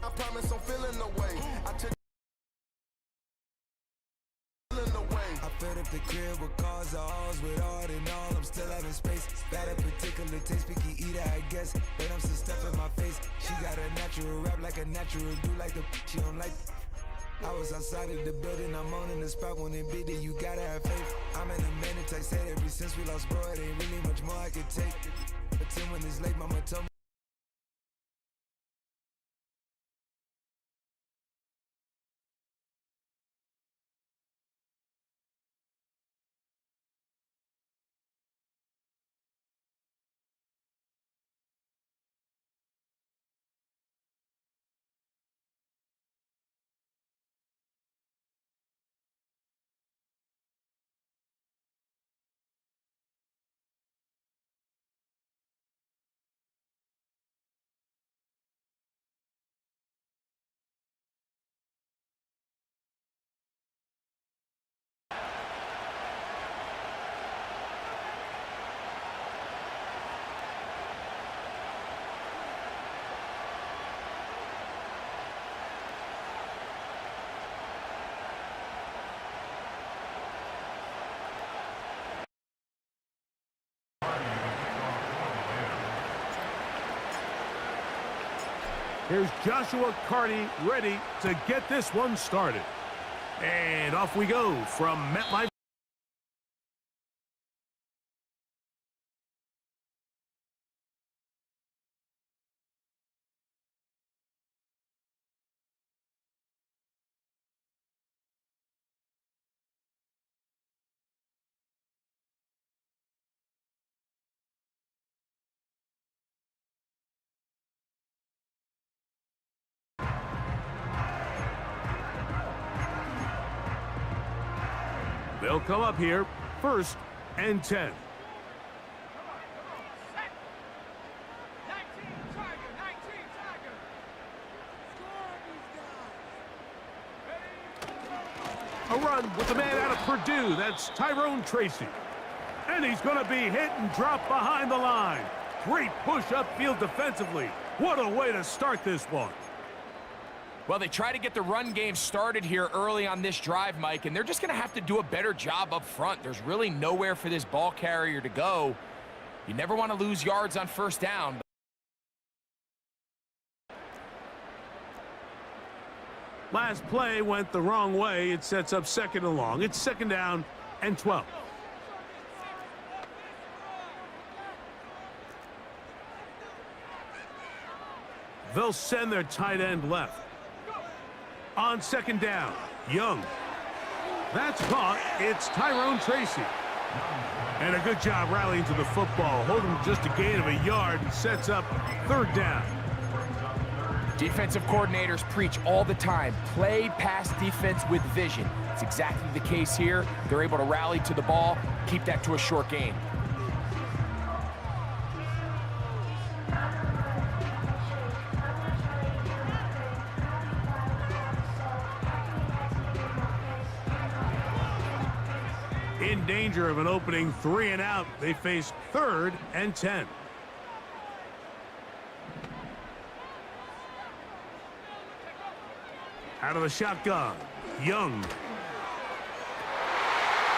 I promise I'm feeling the way. I took I filled up the crib with cars, alls with art and all. I'm still having space. Got a particular taste, picky eater, I guess. But I'm some stuff in my face. She got a natural rap like a natural do like the she don't like. I was outside of the building, I'm on in the spot when it beat it, you gotta have faith. I'm in a minute, I said ever since we lost bro, it ain't really much more I could take. But 10 when it's late, mama told me. Here's Joshua Carney ready to get this one started. And off we go from MetLife. They'll come up here, 1st and 10. A run with the man out of Purdue. That's Tyrone Tracy. And he's going to be hit and dropped behind the line. Great push upfield defensively. What a way to start this one. Well, they try to get the run game started here early on this drive, Mike, and they're just going to have to do a better job up front. There's really nowhere for this ball carrier to go. You never want to lose yards on 1st down. Last play went the wrong way. It sets up 2nd and long. It's 2nd down and 12. They'll send their tight end left. On 2nd down, Young. That's caught. It's Tyrone Tracy. And a good job rallying to the football. Holding just a gain of a yard and sets up 3rd down. Defensive coordinators preach all the time. Play pass defense with vision. It's exactly the case here. They're able to rally to the ball, keep that to a short gain. In danger of an opening 3 and out. They face 3rd and 10. Out of the shotgun, Young.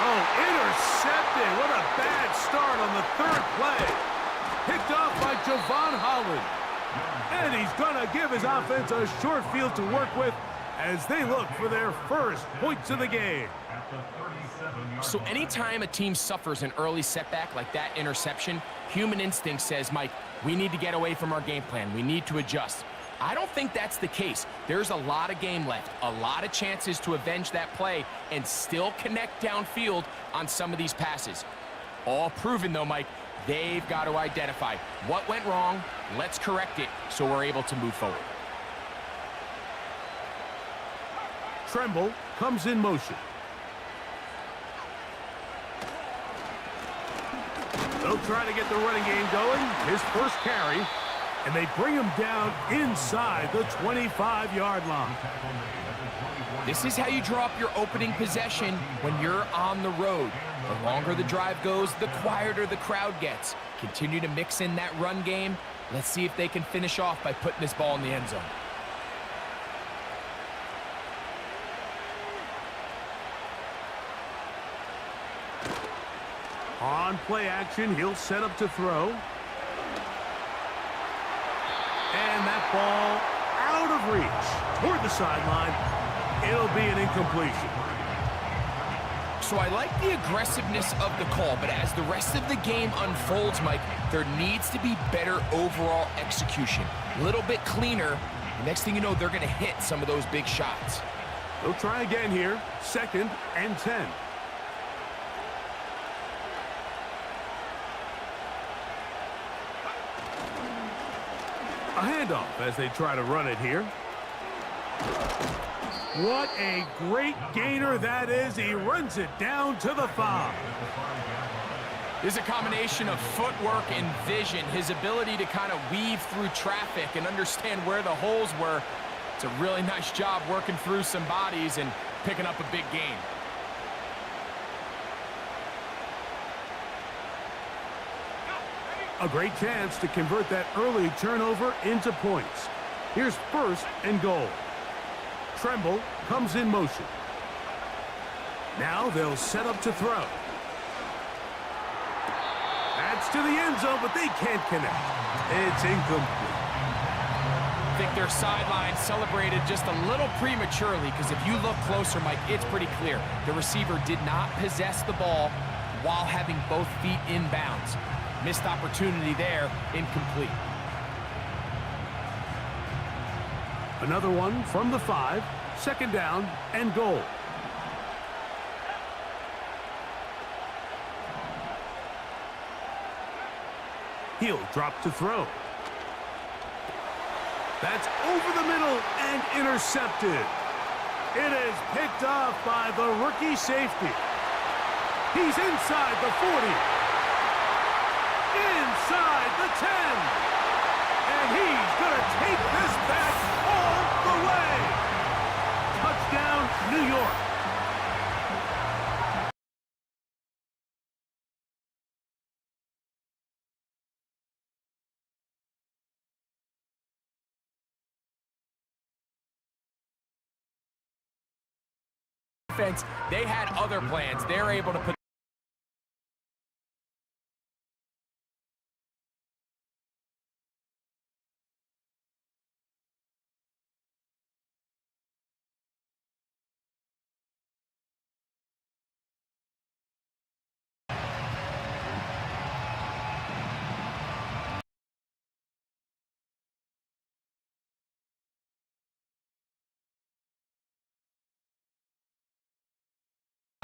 Oh, intercepted. What a bad start on the 3rd play. Picked off by Javon Holland. And he's going to give his offense a short field to work with as they look for their 1st points of the game. So anytime a team suffers an early setback like that interception, human instinct says, Mike, we need to get away from our game plan. We need to adjust. I don't think that's the case. There's a lot of game left, a lot of chances to avenge that play and still connect downfield on some of these passes. All proven, though, Mike, they've got to identify what went wrong, let's correct it so we're able to move forward. Tremble comes in motion. They'll try to get the running game going. His 1st carry. And they bring him down inside the 25-yard line. This is how you draw up your opening possession when you're on the road. The longer the drive goes, the quieter the crowd gets. Continue to mix in that run game. Let's see if they can finish off by putting this ball in the end zone. On play action, he'll set up to throw. And that ball out of reach toward the sideline. It'll be an incompletion. So I like the aggressiveness of the call, but as the rest of the game unfolds, Mike, there needs to be better overall execution. A little bit cleaner. The next thing you know, they're going to hit some of those big shots. They'll try again here. 2nd and 10. A handoff as they try to run it here. What a great gainer that is. He runs it down to the 5. There's a combination of footwork and vision, his ability to kind of weave through traffic and understand where the holes were. It's a really nice job working through some bodies and picking up a big gain. A great chance to convert that early turnover into points. Here's 1st and goal. Tremble comes in motion. Now they'll set up to throw. That's to the end zone, but they can't connect. It's incomplete. I think their sideline celebrated just a little prematurely, because if you look closer, Mike, it's pretty clear. The receiver did not possess the ball while having both feet in bounds. Missed opportunity there, incomplete. Another one from the 5, 2nd down and goal. He'll drop to throw. That's over the middle and intercepted. It is picked off by the rookie safety. He's inside the 40. Inside the 10. And he's going to take this back all the way. Touchdown, New York. Defense, they had other plans. They're able to put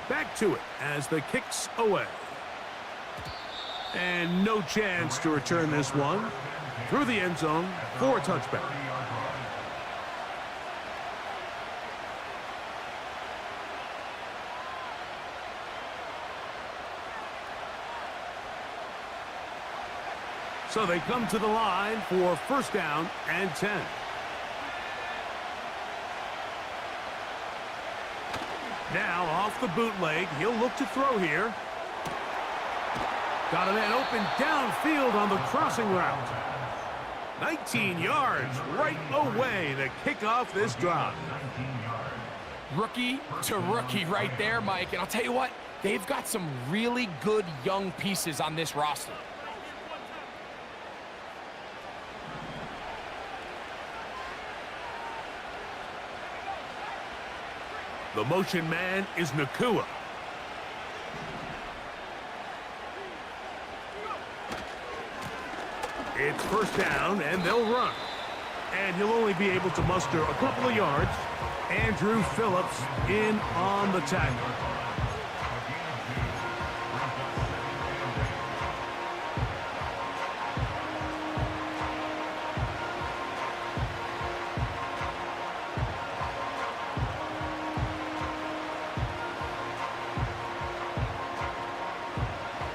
back to it as the kick's away. And no chance to return this one. Through the end zone for a touchback. So they come to the line for 1st down and 10. Now off the bootleg, he'll look to throw here. Got a man open downfield on the crossing route. 19 yards right away to kick off this drive. rookie to rookie right there, Mike. And I'll tell you what, they've got some really good young pieces on this roster. The motion man is Nakua. It's 1st down, and they'll run. And he'll only be able to muster a couple of yards. Andrew Phillips in on the tackle.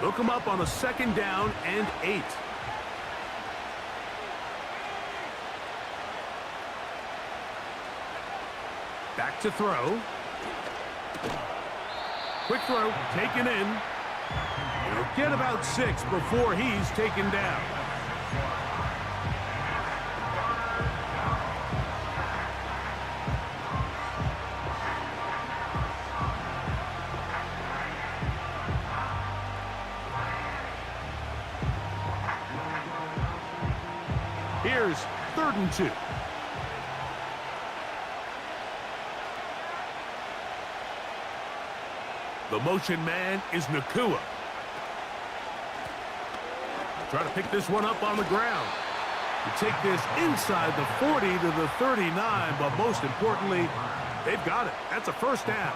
They'll come up on a 2nd down and 8. Back to throw. Quick throw, taken in. He'll get about 6 before he's taken down. 2. The motion man is Nakua. Try to pick this one up on the ground. You take this inside the 40 to the 39, but most importantly, they've got it. That's a first down.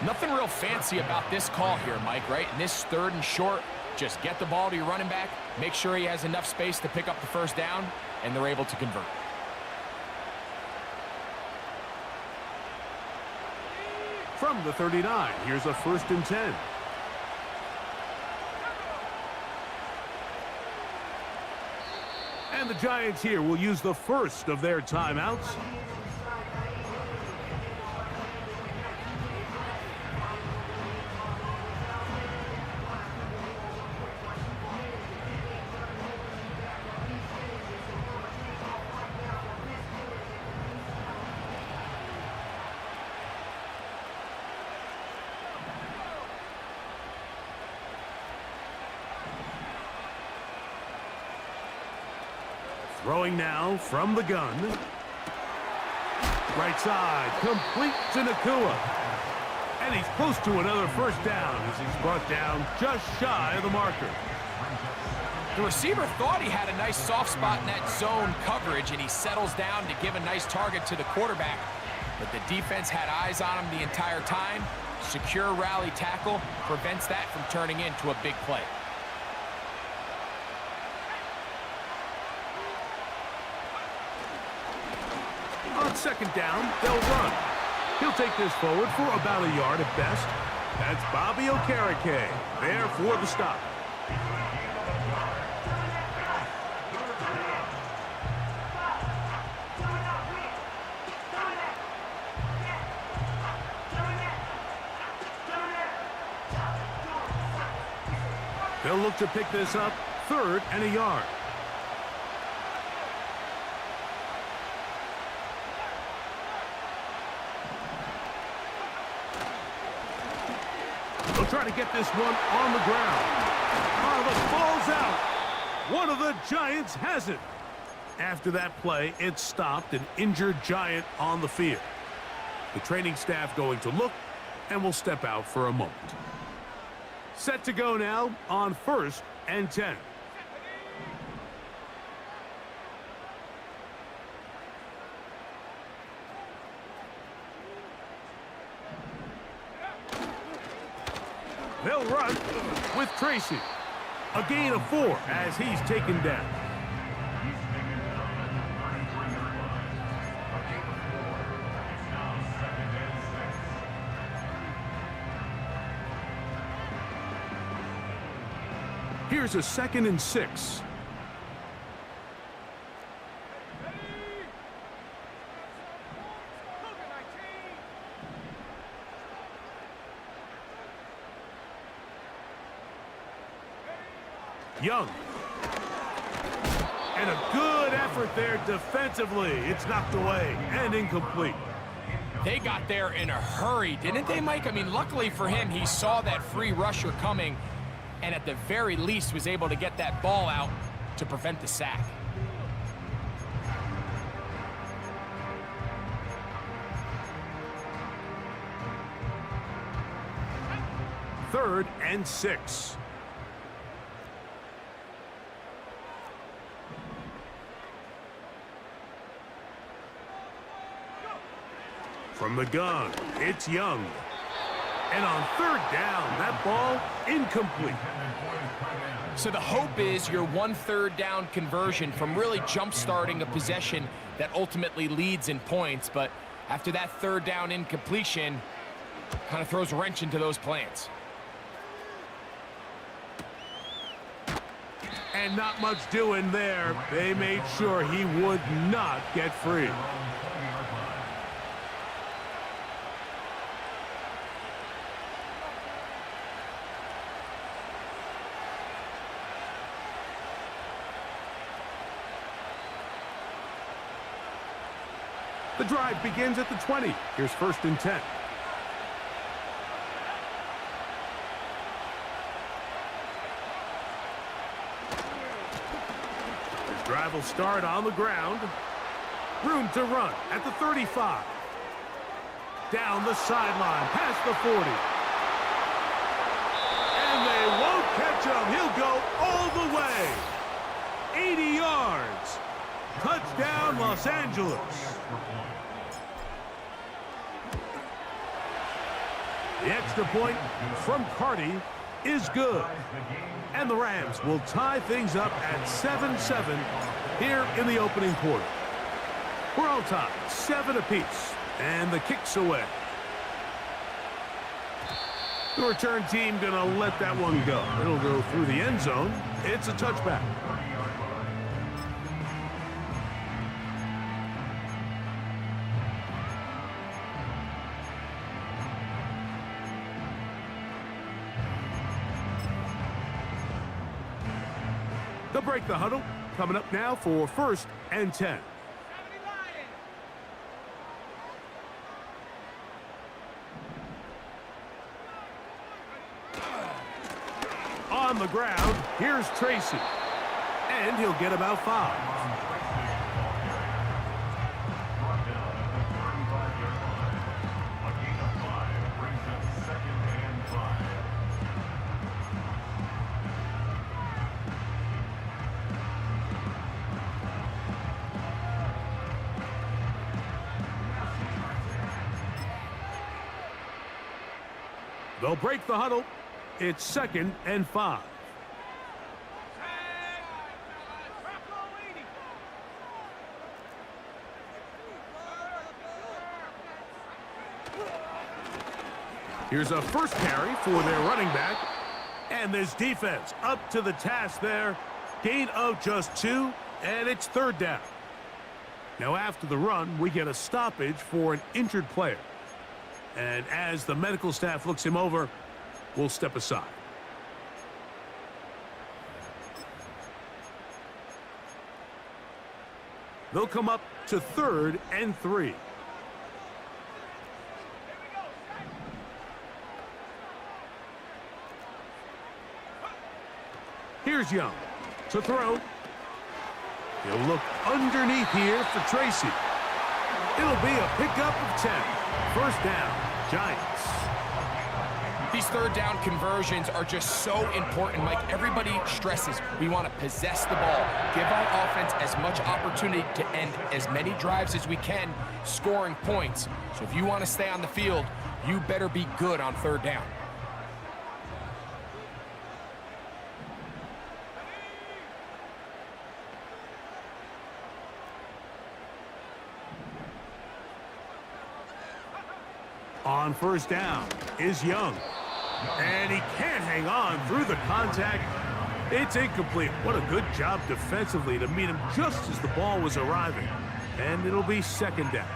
Nothing real fancy about this call here, Mike, right? In this 3rd and short, just get the ball to your running back, make sure he has enough space to pick up the first down, and they're able to convert. From the 39, here's a 1st and 10. And the Giants here will use the first of their timeouts. Throwing now from the gun. Right side, complete to Nakua. And he's close to another first down as he's brought down just shy of the marker. The receiver thought he had a nice soft spot in that zone coverage, and he settles down to give a nice target to the quarterback. But the defense had eyes on him the entire time. Secure rally tackle prevents that from turning into a big play. On 2nd down, they'll run. He'll take this forward for about a yard at best. That's Bobby Okereke there for the stop. They'll look to pick this up, 3rd and a yard. They'll try to get this one on the ground. Oh, the ball's out. One of the Giants has it. After that play, it stopped an injured Giant on the field. The training staff going to look and will step out for a moment. Set to go now on 1st and 10. They'll run with Tracy. A gain of 4 as he's taken down. Here's a 2nd and 6. Young. And a good effort there defensively. It's knocked away and incomplete. They got there in a hurry, didn't they, Mike? I mean, luckily for him, he saw that free rusher coming and at the very least was able to get that ball out to prevent the sack. Third and 6. From the gun, it's Young. And on 3rd down, that ball incomplete. So the hope is your 1/3 down conversion from really jump-starting a possession that ultimately leads in points. But after that 3rd down incompletion, kind of throws a wrench into those plans. And not much doing there. They made sure he would not get free. The drive begins at the 20. Here's 1st and 10. drive will start on the ground. Room to run at the 35. Down the sideline, past the 40. And they won't catch him. He'll go all the way. 80 yards. Touchdown, Los Angeles. The extra point from Carty is good. And the Rams will tie things up at 7-7 here in the opening quarter. We're all tied, 7 apiece, and the kick's away. The return team gonna let that one go. It'll go through the end zone. It's a touchback. They'll break the huddle. Coming up now for 1st and 10. On the ground, here's Tracy. And he'll get about 5. They'll break the huddle. It's 2nd and 5. Here's a first carry for their running back. And this defense up to the task there. Gain of just 2, and it's 3rd down. Now after the run, we get a stoppage for an injured player. And as the medical staff looks him over, we'll step aside. They'll come up to 3rd and 3. Here's Young to throw. He'll look underneath here for Tracy. It'll be a pickup of 10. 1st down, Giants. These 3rd down conversions are just so important, Mike. Everybody stresses we want to possess the ball, give our offense as much opportunity to end as many drives as we can, scoring points. So if you want to stay on the field, you better be good on 3rd down. On 1st down is Young. And he can't hang on through the contact. It's incomplete. What a good job defensively to meet him just as the ball was arriving. And it'll be 2nd down.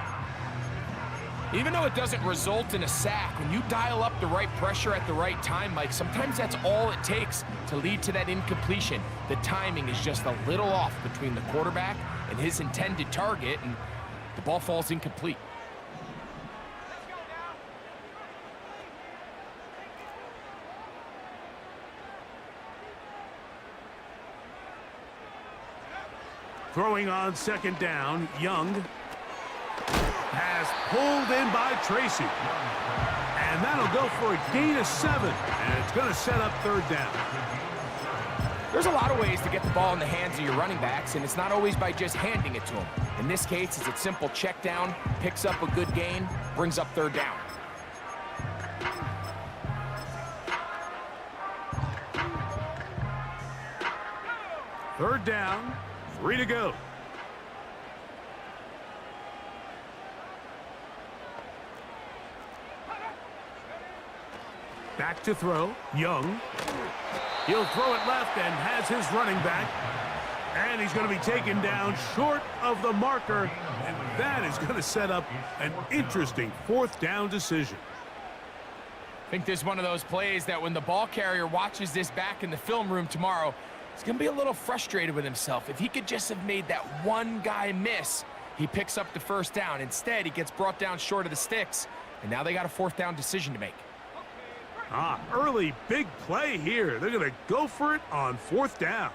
Even though it doesn't result in a sack, when you dial up the right pressure at the right time, Mike, sometimes that's all it takes to lead to that incompletion. The timing is just a little off between the quarterback and his intended target, and the ball falls incomplete. Throwing on 2nd down, Young has pulled in by Tracy. And that'll go for a gain of 7. And it's going to set up 3rd down. There's a lot of ways to get the ball in the hands of your running backs, and it's not always by just handing it to them. In this case, it's a simple check down, picks up a good gain, brings up 3rd down. Third down, 3 to go. Back to throw, Young. He'll throw it left and has his running back. And he's going to be taken down short of the marker. And that is going to set up an interesting 4th down decision. I think this is one of those plays that when the ball carrier watches this back in the film room tomorrow, he's going to be a little frustrated with himself. If he could just have made that one guy miss, he picks up the 1st down. Instead, he gets brought down short of the sticks. And now they got a 4th down decision to make. Early big play here. They're going to go for it on 4th down.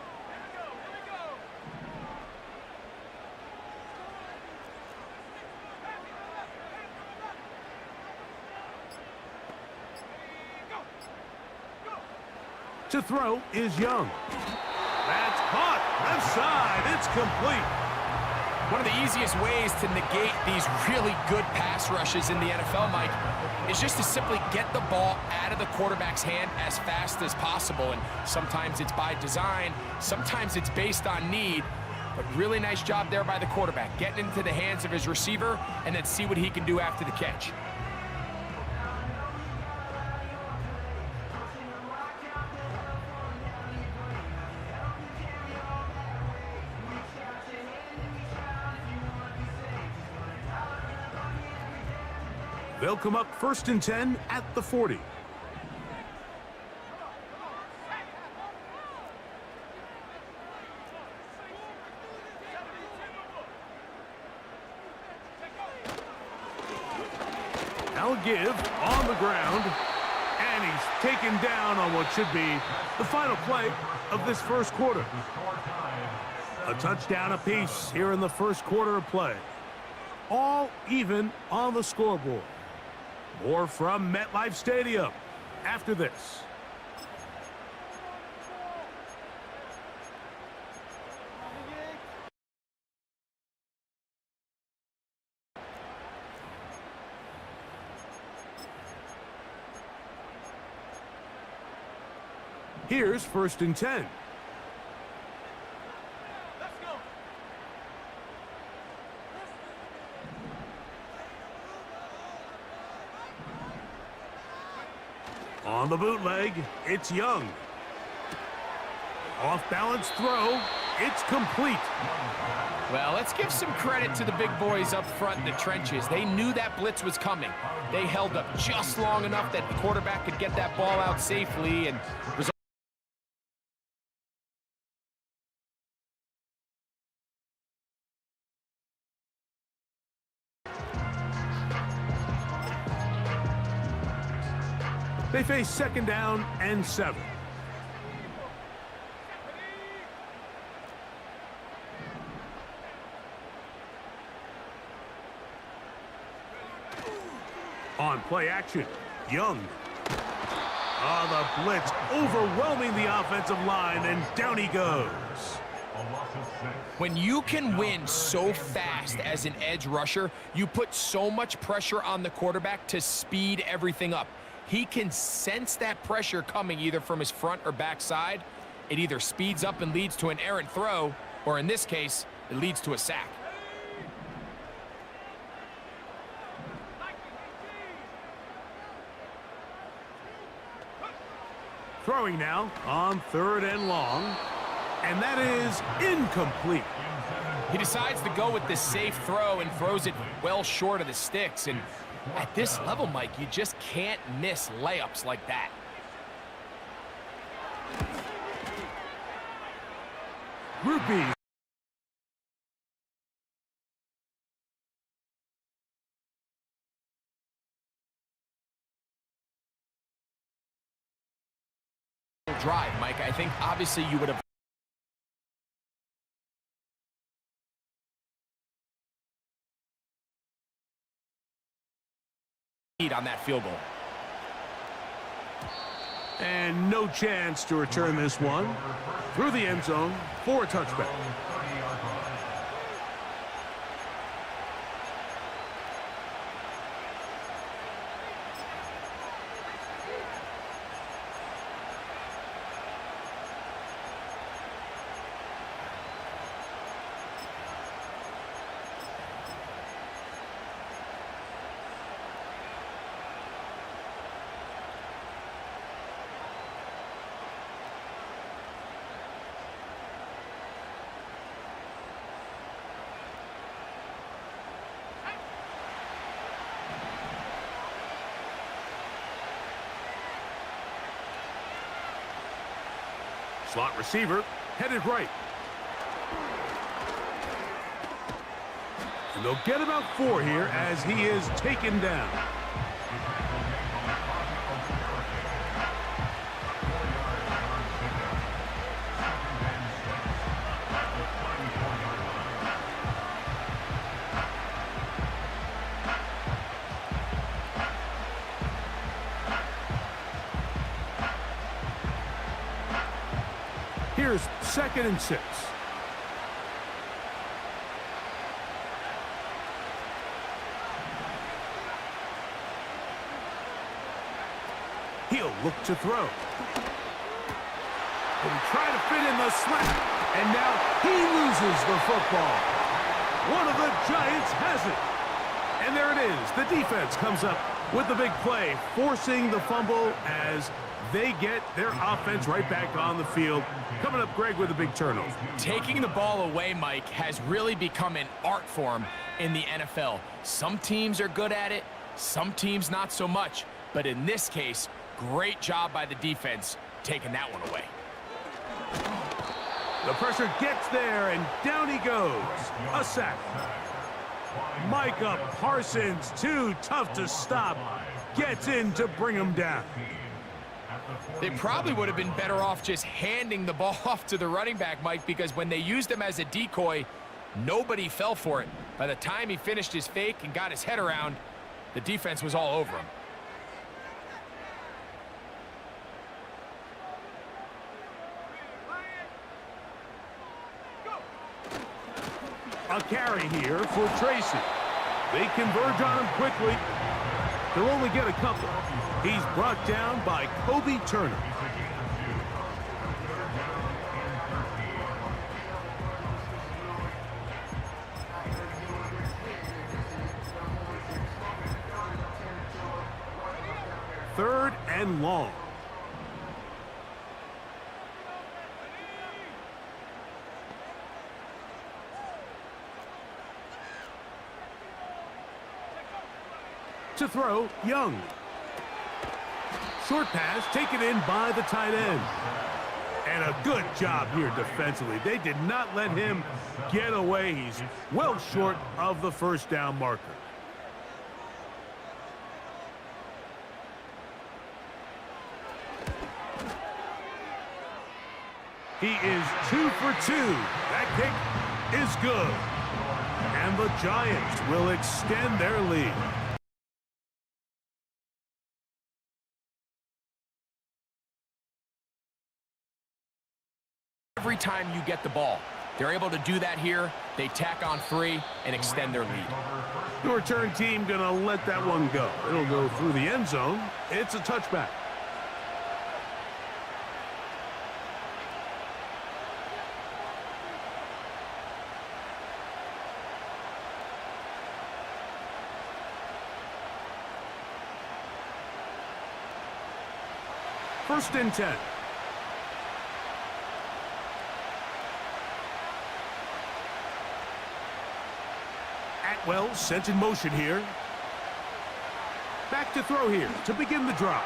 To throw is Young. That's caught. Left side. It's complete. One of the easiest ways to negate these really good pass rushes in the NFL, Mike, is just to simply get the ball out of the quarterback's hand as fast as possible. And sometimes it's by design, sometimes it's based on need. But really nice job there by the quarterback, getting into the hands of his receiver and then see what he can do after the catch. They'll come up 1st and 10 at the 40. Now a give on the ground, and he's taken down on what should be the final play of this first quarter. A touchdown apiece here in the first quarter of play. All even on the scoreboard. More from MetLife Stadium after this. Here's 1st and 10. On the bootleg, it's Young. Off-balance throw, it's complete. Well, let's give some credit to the big boys up front in the trenches. They knew that blitz was coming. They held up just long enough that the quarterback could get that ball out safely and resolve. They face 2nd down and 7. On play action, Young. The blitz overwhelming the offensive line, and down he goes. When you can win so fast as an edge rusher, you put so much pressure on the quarterback to speed everything up. He can sense that pressure coming either from his front or back side. It either speeds up and leads to an errant throw, or in this case, it leads to a sack. Throwing now on 3rd and long, and that is incomplete. He decides to go with the safe throw and throws it well short of the sticks. And at this level, Mike, you just can't miss layups like that. Groupies. Drive, Mike. I think obviously you would have on that field goal. And no chance to return this one through the end zone for a touchback. Slot receiver headed right. And they'll get about 4 here as he is taken down. Here's 2nd and 6. He'll look to throw. He'll try to fit in the slant. And now he loses the football. One of the Giants has it. And there it is. The defense comes up with the big play, forcing the fumble as they get their offense right back on the field. Coming up, Greg, with a big turnover. Taking the ball away, Mike, has really become an art form in the NFL. Some teams are good at it, some teams not so much. But in this case, great job by the defense taking that one away. The pressure gets there, and down he goes. A sack. Micah Parsons, too tough to stop, gets in to bring him down. They probably would have been better off just handing the ball off to the running back, Mike, because when they used him as a decoy, nobody fell for it. By the time he finished his fake and got his head around, the defense was all over him. A carry here for Tracy. They converge on him quickly. He'll only get a couple. He's brought down by Kobe Turner. Third and long. To throw, Young. Short pass taken in by the tight end. And a good job here defensively. They did not let him get away. He's well short of the first down marker. He is 2 for 2. That kick is good. And the Giants will extend their lead. Every time you get the ball, they're able to do that here. They tack on 3 and extend their lead. The return team gonna let that one go. It'll go through the end zone. It's a touchback. First and 10. Atwell sent in motion here. Back to throw here to begin the drive.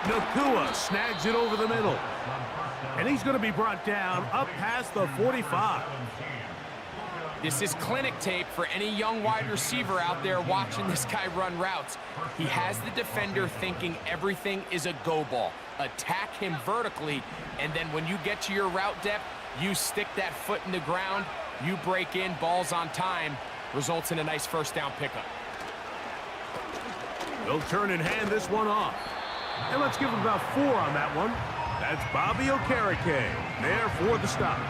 Nakua snags it over the middle. And he's going to be brought down up past the 45. This is clinic tape for any young wide receiver out there watching this guy run routes. He has the defender thinking everything is a go ball. Attack him vertically, and then when you get to your route depth, you stick that foot in the ground, you break in, balls on time, results in a nice first down pickup. They'll turn and hand this one off. And let's give him about 4 on that one. That's Bobby Okereke there for the stop.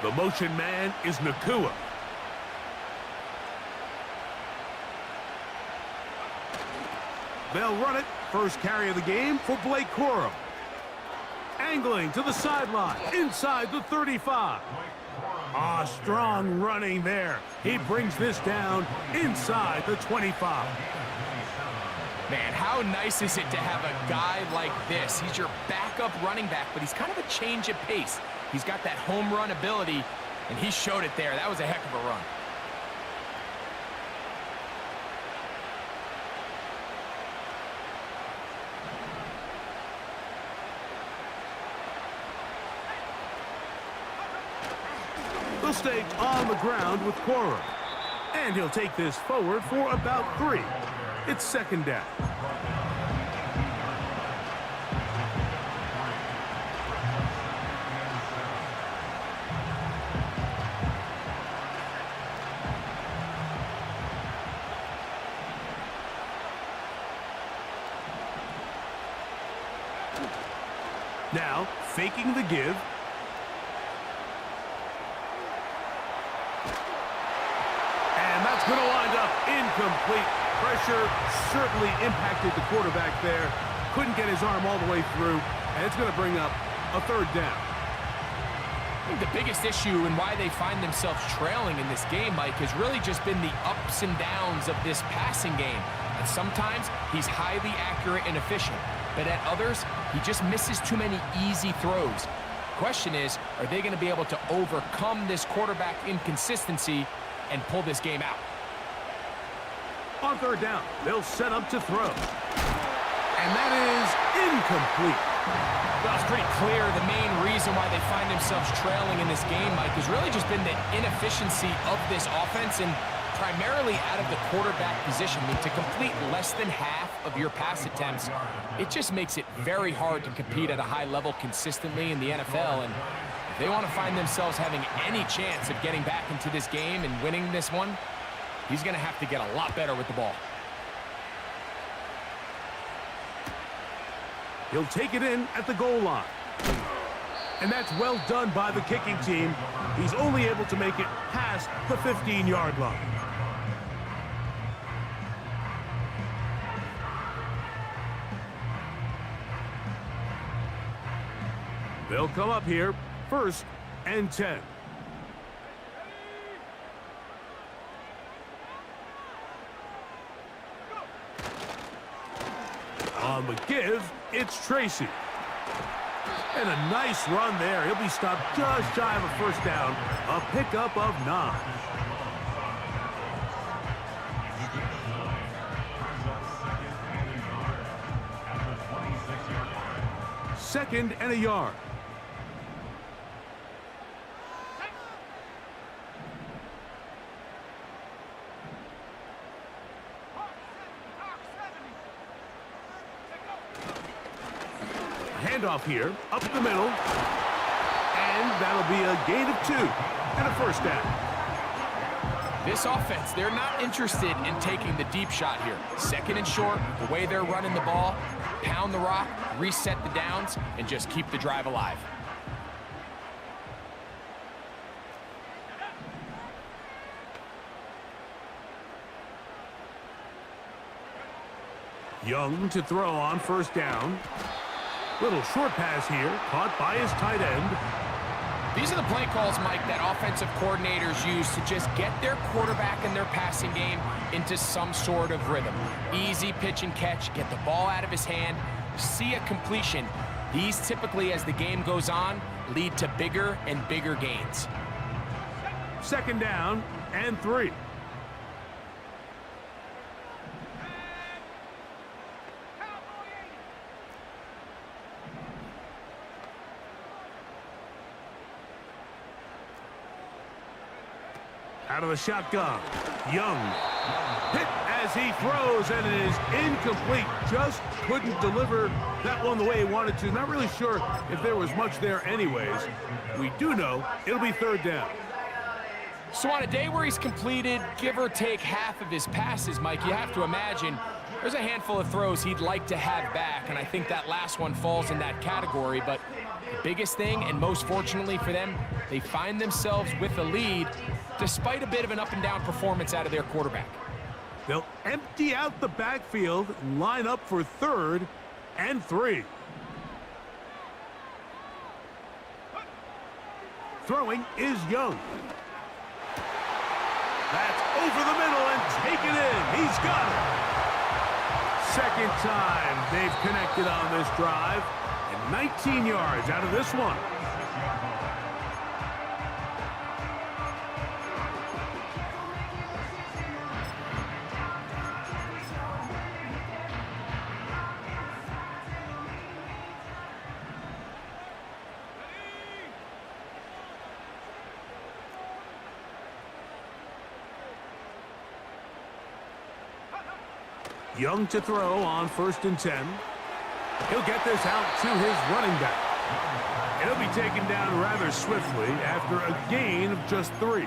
The motion man is Nakua. They'll run it. First carry of the game for Blake Corum. Angling to the sideline, inside the 35. Strong running there. He brings this down inside the 25. Man, how nice is it to have a guy like this? He's your backup running back, but he's kind of a change of pace. He's got that home run ability, and he showed it there. That was a heck of a run. They'll stay on the ground with Corum. And he'll take this forward for about 3. It's second down. Now, faking the give. And that's going to wind up incomplete. Pressure certainly impacted the quarterback there. Couldn't get his arm all the way through, and it's going to bring up a third down. I think the biggest issue and why they find themselves trailing in this game, Mike, has really just been the ups and downs of this passing game. And sometimes he's highly accurate and efficient, but at others, he just misses too many easy throws. Question is, are they going to be able to overcome this quarterback inconsistency and pull this game out? On third down, they'll set up to throw. And that is incomplete. Well, it's pretty clear the main reason why they find themselves trailing in this game, Mike, has really just been the inefficiency of this offense and primarily out of the quarterback position. I mean, to complete less than half of your pass attempts, it just makes it very hard to compete at a high level consistently in the NFL. And if they want to find themselves having any chance of getting back into this game and winning this one, he's going to have to get a lot better with the ball. He'll take it in at the goal line. And that's well done by the kicking team. He's only able to make it past the 15-yard line. They'll come up here, 1st and 10. On the give, it's Tracy. And a nice run there. He'll be stopped just shy of a first down. A pickup of 9. Second and a yard. Handoff here, up the middle, and that'll be a gain of 2 and a first down. This offense, they're not interested in taking the deep shot here. 2nd and short, the way they're running the ball, pound the rock, reset the downs, and just keep the drive alive. Young to throw on first down. Little short pass here, caught by his tight end. These are the play calls, Mike, that offensive coordinators use to just get their quarterback and their passing game into some sort of rhythm. Easy pitch and catch, get the ball out of his hand, see a completion. These typically, as the game goes on, lead to bigger and bigger gains. 2nd down and 3. Out of the shotgun, Young hit as he throws, and it is incomplete. Just couldn't deliver that one the way he wanted to. Not really sure if there was much there anyways. We do know it'll be 3rd down. So on a day where he's completed, give or take half of his passes, Mike, you have to imagine there's a handful of throws he'd like to have back, and I think that last one falls in that category. But the biggest thing, and most fortunately for them, they find themselves with a lead despite a bit of an up-and-down performance out of their quarterback. They'll empty out the backfield and line up for 3rd and 3. Throwing is Young. That's over the middle and taken in. He's got it. 2nd time they've connected on this drive, and 19 yards out of this one. Young to throw on 1st and 10. He'll get this out to his running back. And he'll be taken down rather swiftly after a gain of just 3.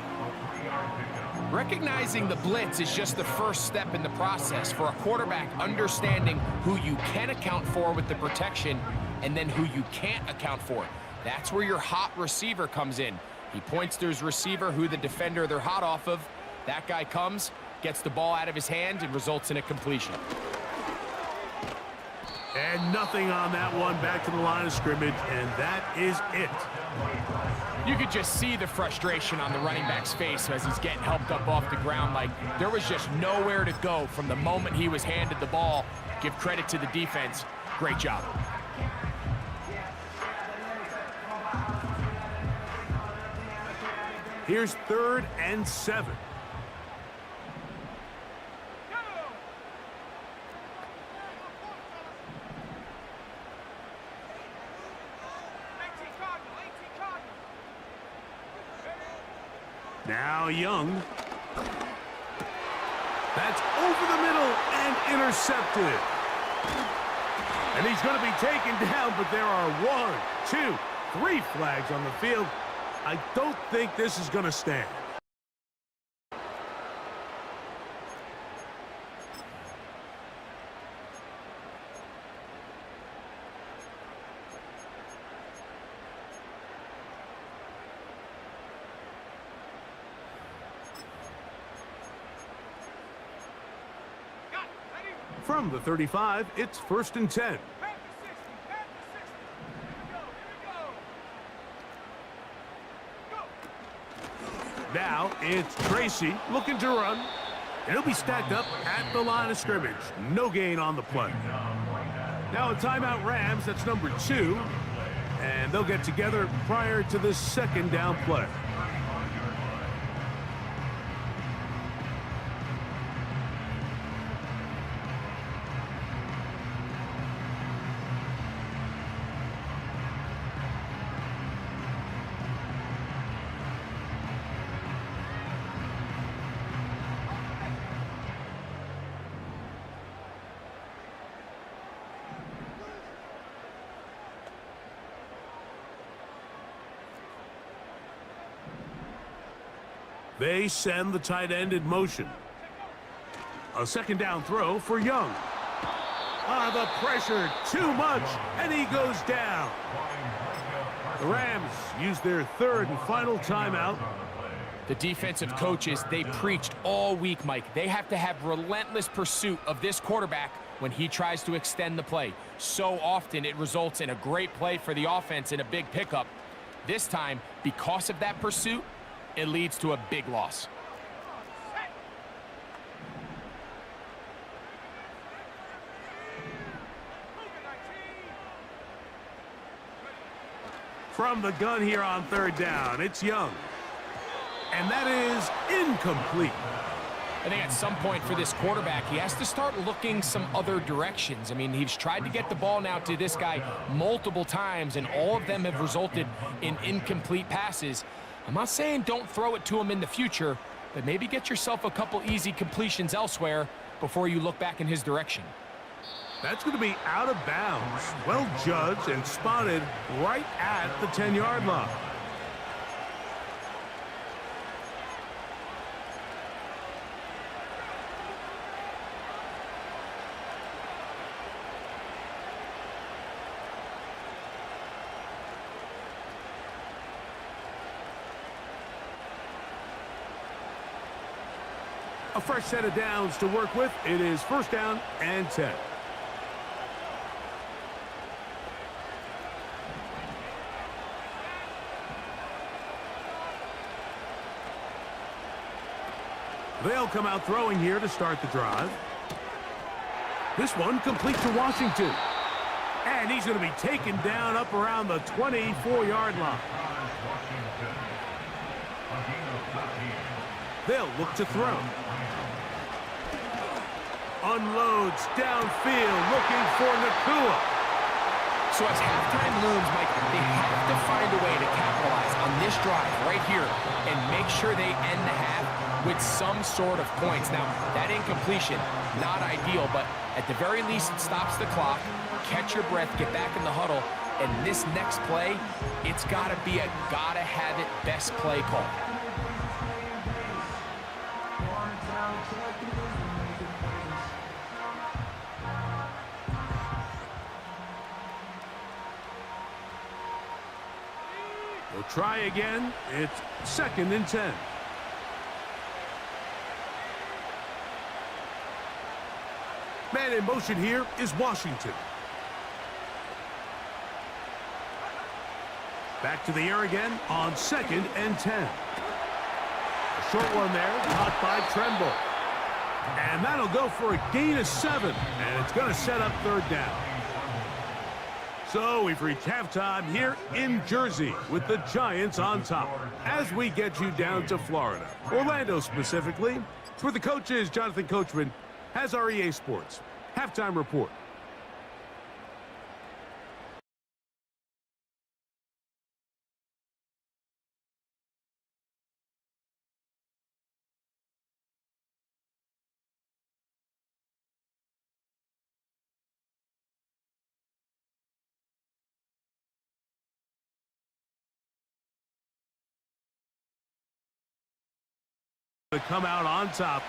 Recognizing the blitz is just the first step in the process for a quarterback understanding who you can account for with the protection and then who you can't account for. That's where your hot receiver comes in. He points to his receiver, who the defender they're hot off of. That guy comes, gets the ball out of his hand, and results in a completion. And nothing on that one, back to the line of scrimmage, and that is it. You could just see the frustration on the running back's face as he's getting helped up off the ground. Like, there was just nowhere to go from the moment he was handed the ball. Give credit to the defense. Great job. Here's 3rd and 7. Now Young. That's over the middle and intercepted. And he's going to be taken down, but there are 1, 2, 3 flags on the field. I don't think this is going to stand. From the 35, it's 1st and 10. Now it's Tracy looking to run. And he'll be stacked up at the line of scrimmage. No gain on the play. Now a timeout Rams, that's number 2. And they'll get together prior to the 2nd down play. They send the tight end in motion. A 2nd down throw for Young. The pressure, too much, and he goes down. The Rams use their 3rd and final timeout. The defensive coaches, they preached all week, Mike. They have to have relentless pursuit of this quarterback when he tries to extend the play. So often it results in a great play for the offense and a big pickup. This time, because of that pursuit, it leads to a big loss. From the gun here on 3rd down, it's Young. And that is incomplete. I think at some point for this quarterback, he has to start looking some other directions. I mean, he's tried to get the ball now to this guy multiple times, and all of them have resulted in incomplete passes. I'm not saying don't throw it to him in the future, but maybe get yourself a couple easy completions elsewhere before you look back in his direction. That's going to be out of bounds. Well judged and spotted right at the 10-yard line. A fresh set of downs to work with. It is 1st down and 10. They'll come out throwing here to start the drive. This one complete to Washington. And he's going to be taken down up around the 24-yard line. They'll look to throw. Unloads downfield, looking for Nakua. So as halftime looms, Mike, they have to find a way to capitalize on this drive right here and make sure they end the half with some sort of points. Now, that incompletion, not ideal, but at the very least, it stops the clock. Catch your breath, get back in the huddle, and this next play, it's got to be a gotta-have-it best play call. try again. It's 2nd and 10. Man in motion here is Washington. Back to the air again on 2nd and 10. A short one there, caught by Tremble. And that'll go for a gain of 7, and it's going to set up 3rd down. So we've reached halftime here in Jersey with the Giants on top. As we get you down to Florida, Orlando specifically, for the coaches, Jonathan Coachman has our EA Sports halftime report. To come out on top.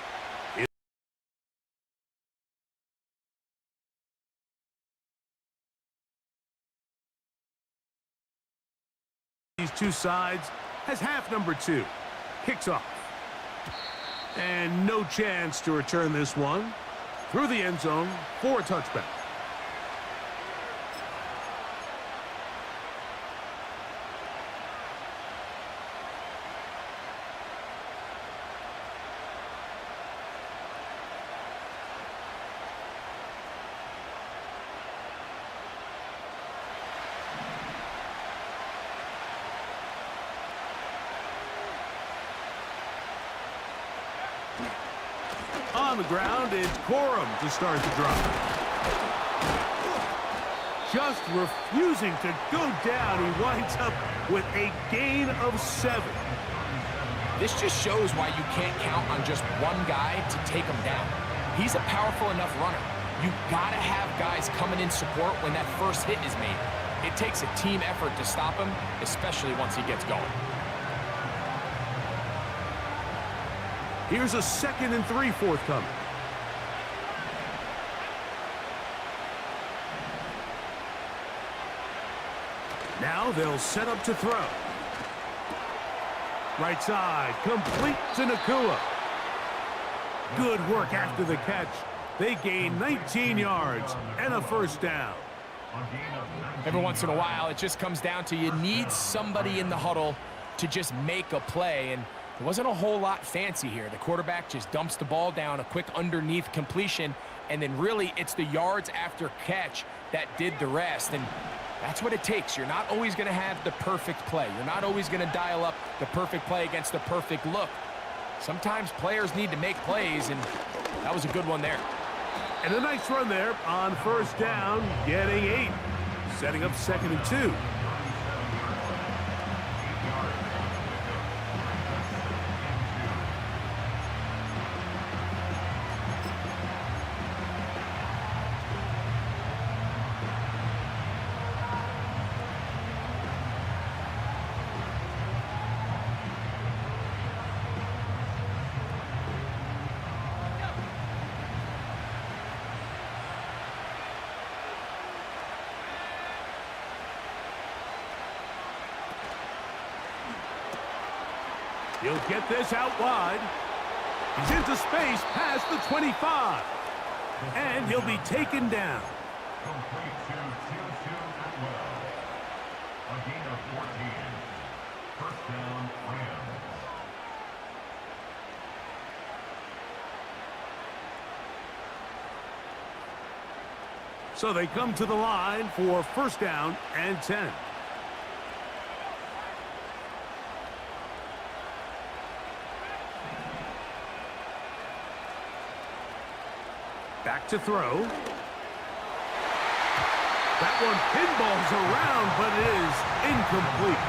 These two sides has half number 2. Kicks off. And no chance to return this one through the end zone for a touchback. On the ground, it's Corum to start the drive. Just refusing to go down. He winds up with a gain of 7. This just shows why you can't count on just one guy to take him down. He's a powerful enough runner. You gotta have guys coming in support when that first hit is made. It takes a team effort to stop him, especially once he gets going. Here's a 2nd and 3 forthcoming. Now they'll set up to throw. Right side, complete to Nakua. Good work after the catch. They gain 19 yards and a 1st down. Every once in a while, it just comes down to you need somebody in the huddle to just make a play, and there wasn't a whole lot fancy here. The quarterback just dumps the ball down, a quick underneath completion, and then really it's the yards after catch that did the rest, and that's what it takes. You're not always going to have the perfect play. You're not always going to dial up the perfect play against the perfect look. Sometimes players need to make plays, and that was a good one there. And a nice run there on 1st down, getting 8, setting up 2nd and 2. He'll get this out wide. He's into space past the 25. And he'll be taken down. Complete to Atwell. A gain of 14. 1st down, Rams. So they come to the line for 1st down and 10. Back to throw. That one pinballs around, but it is incomplete.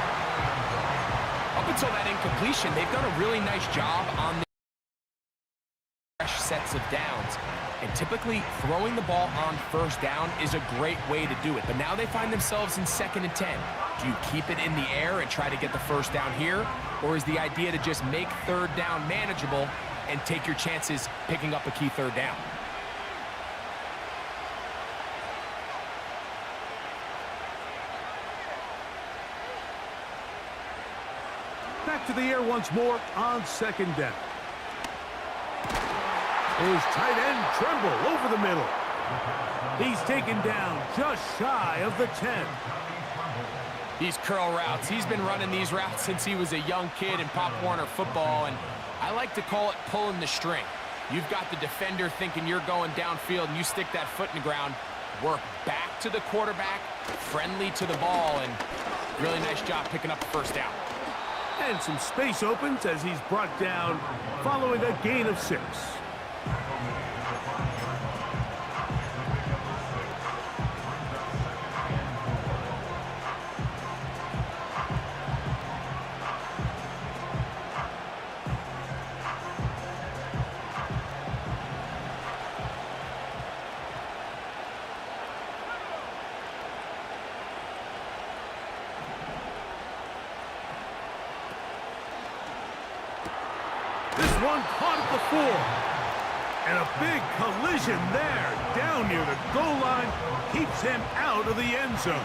Up until that incompletion, they've done a really nice job on the fresh sets of downs. And typically, throwing the ball on 1st down is a great way to do it. But now they find themselves in 2nd and 10. Do you keep it in the air and try to get the 1st down here? Or is the idea to just make 3rd down manageable and take your chances picking up a key 3rd down? to the air once more on second down. His tight end Tremble over the middle. He's taken down just shy of the 10. These curl routes, he's been running these routes since he was a young kid in Pop Warner football, and I like to call it pulling the string. You've got the defender thinking you're going downfield, and you stick that foot in the ground, work back to the quarterback, friendly to the ball, and really nice job picking up the first down. And some space opens as he's brought down following a gain of 6. This one caught at the 4. And a big collision there down near the goal line keeps him out of the end zone.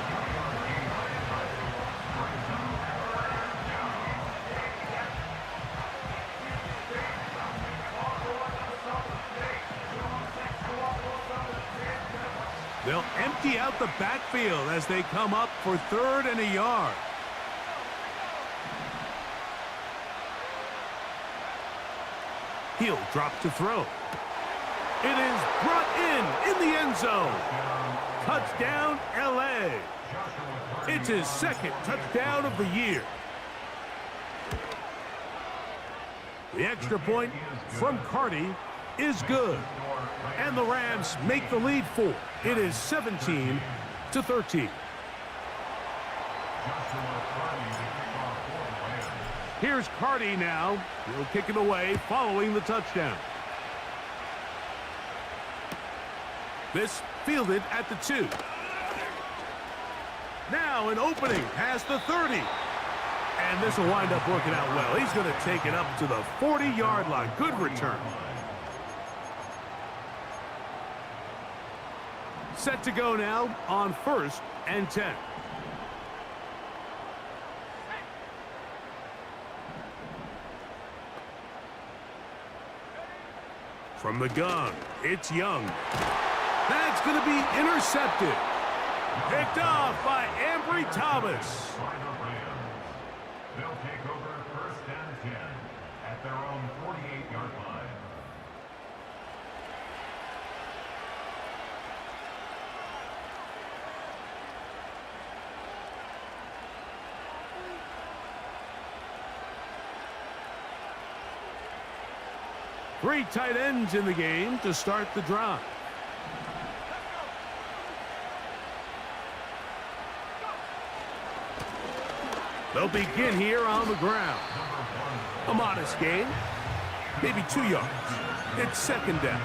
They'll empty out the backfield as they come up for 3rd and a yard. He'll drop to throw. It is brought in the end zone. Touchdown, LA. It's his 2nd touchdown of the year. The extra point from Carty is good. And the Rams make the lead 4. It is 17-13. Here's Carty now. He'll kick it away following the touchdown. This fielded at the 2. Now an opening past the 30. And this will wind up working out well. He's going to take it up to the 40-yard line. Good return. Set to go now on 1st and 10. From the gun, it's Young. That's going to be intercepted. Picked off by Ambry Thomas. They'll take over 1st and 10 at their own 48-yard line. Three tight ends in the game to start the drive. They'll begin here on the ground. A modest gain, maybe 2 yards. It's 2nd down.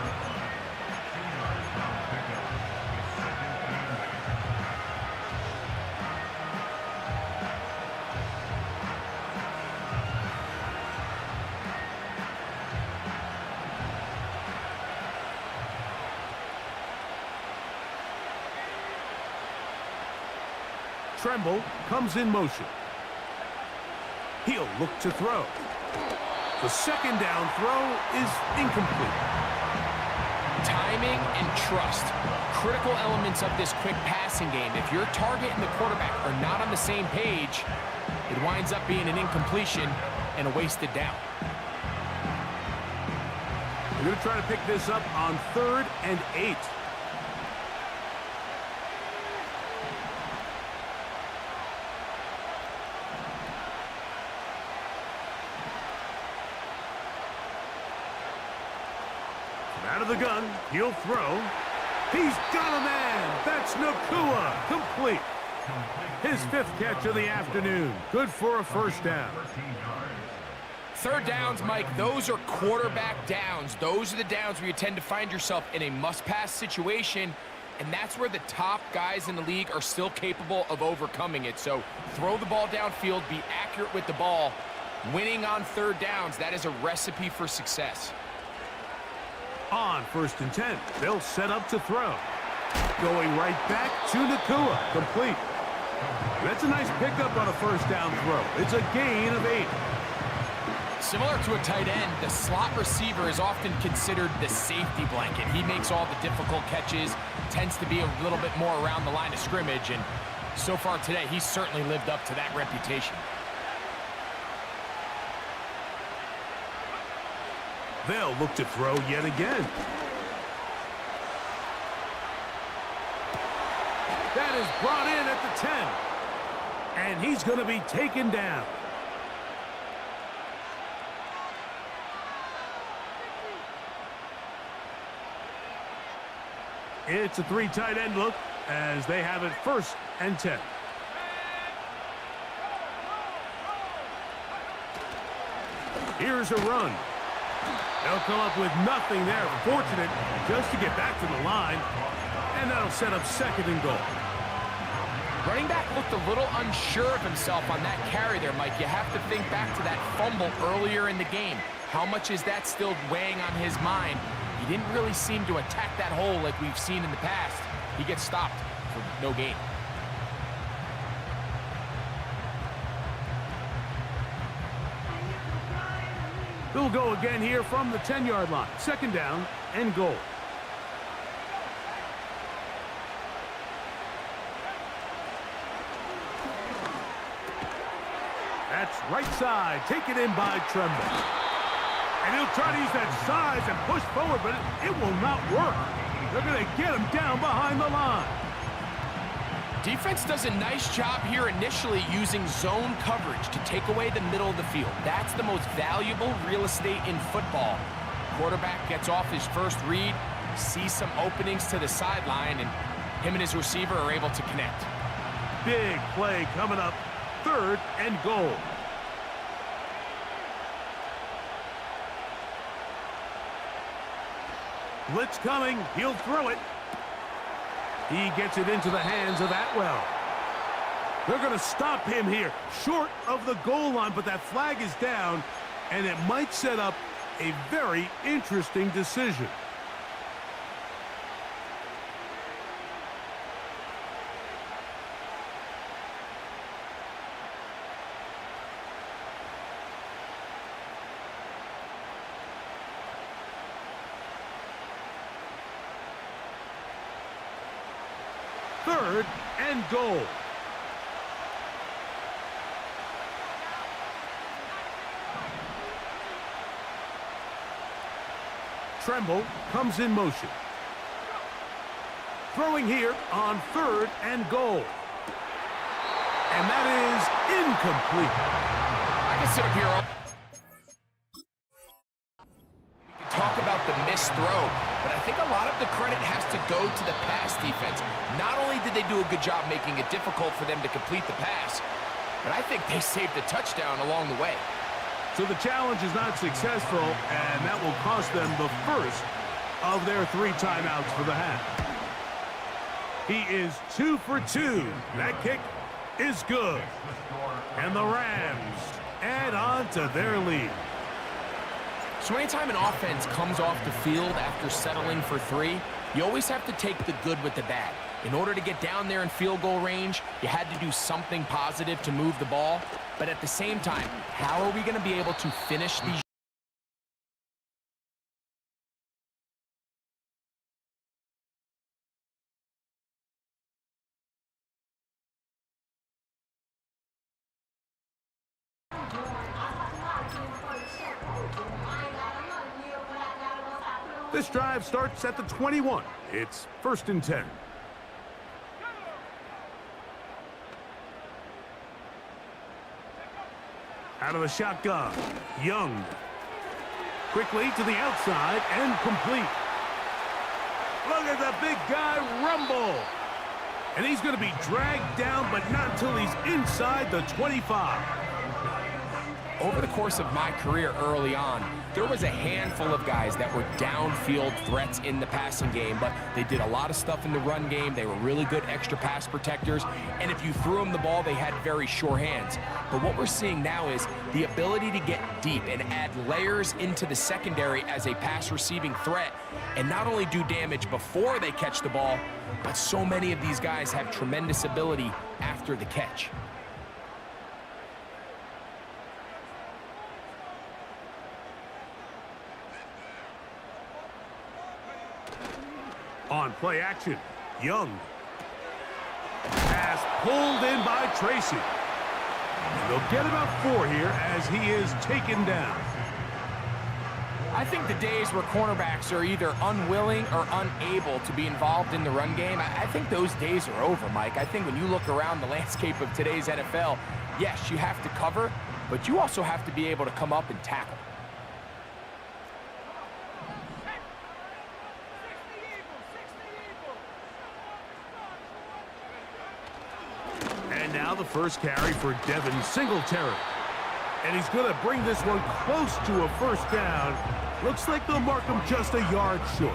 Tremble comes in motion. He'll look to throw. The 2nd down throw is incomplete. Timing and trust, critical elements of this quick passing game. If your target and the quarterback are not on the same page, it winds up being an incompletion and a wasted down. We're going to try to pick this up on 3rd and 8. Out of the gun, he'll throw. He's got a man. That's Nakua. Complete. His 5th catch of the afternoon. Good for a 1st down. 3rd downs, Mike, those are quarterback downs. Those are the downs where you tend to find yourself in a must-pass situation, and that's where the top guys in the league are still capable of overcoming it. So throw the ball downfield, be accurate with the ball. Winning on 3rd downs, that is a recipe for success. On 1st and 10, they'll set up to throw. Going right back to Nakua. Complete. That's a nice pickup on a 1st down throw. It's a gain of 8. Similar to a tight end, the slot receiver is often considered the safety blanket. He makes all the difficult catches, tends to be a little bit more around the line of scrimmage, and so far today, he's certainly lived up to that reputation. They'll look to throw yet again. That is brought in at the 10. And he's going to be taken down. It's a 3 tight end look as they have it 1st and 10. Here's a run. They'll come up with nothing there. Fortunate just to get back to the line. And that'll set up 2nd and goal. Running back looked a little unsure of himself on that carry there, Mike. You have to think back to that fumble earlier in the game. How much is that still weighing on his mind? He didn't really seem to attack that hole like we've seen in the past. He gets stopped for no gain. They'll go again here from the 10-yard line. 2nd down and goal. That's right side. Taken in by Tremble. And he'll try to use that size and push forward, but it will not work. They're going to get him down behind the line. Defense does a nice job here initially using zone coverage to take away the middle of the field. That's the most valuable real estate in football. Quarterback gets off his first read, sees some openings to the sideline, and him and his receiver are able to connect. Big play coming up. 3rd and goal. Blitz coming. He'll throw it. He gets it into the hands of Atwell. They're going to stop him here, short of the goal line, but that flag is down, and it might set up a very interesting decision. Third and goal. Tremble comes in motion. Throwing here on 3rd and goal. And that is incomplete. I can sit up here. Talk about the missed throw, but I think a lot of the credit has to go to the pass defense. Not only did they do a good job making it difficult for them to complete the pass, but I think they saved a touchdown along the way. So the challenge is not successful, and that will cost them the first of their 3 timeouts for the half. He is 2 for 2. That kick is good. And the Rams add on to their lead. So anytime an offense comes off the field after settling for 3, you always have to take the good with the bad. In order to get down there in field goal range, you had to do something positive to move the ball. But at the same time, how are we going to be able to finish these? This drive starts at the 21. It's 1st and 10. Out of the shotgun, Young. Quickly to the outside and complete. Look at the big guy rumble. And he's going to be dragged down, but not until he's inside the 25. Over the course of my career early on, there was a handful of guys that were downfield threats in the passing game, but they did a lot of stuff in the run game. They were really good extra pass protectors, and if you threw them the ball, they had very sure hands. But what we're seeing now is the ability to get deep and add layers into the secondary as a pass receiving threat, and not only do damage before they catch the ball, but so many of these guys have tremendous ability after the catch. On play action, Young. Pass pulled in by Tracy. And they'll get about 4 here as he is taken down. I think the days where cornerbacks are either unwilling or unable to be involved in the run game, I think those days are over, Mike. I think when you look around the landscape of today's NFL, yes, you have to cover, but you also have to be able to come up and tackle. And now the first carry for Devin Singletary. And he's going to bring this one close to a first down. Looks like they'll mark him just a yard short.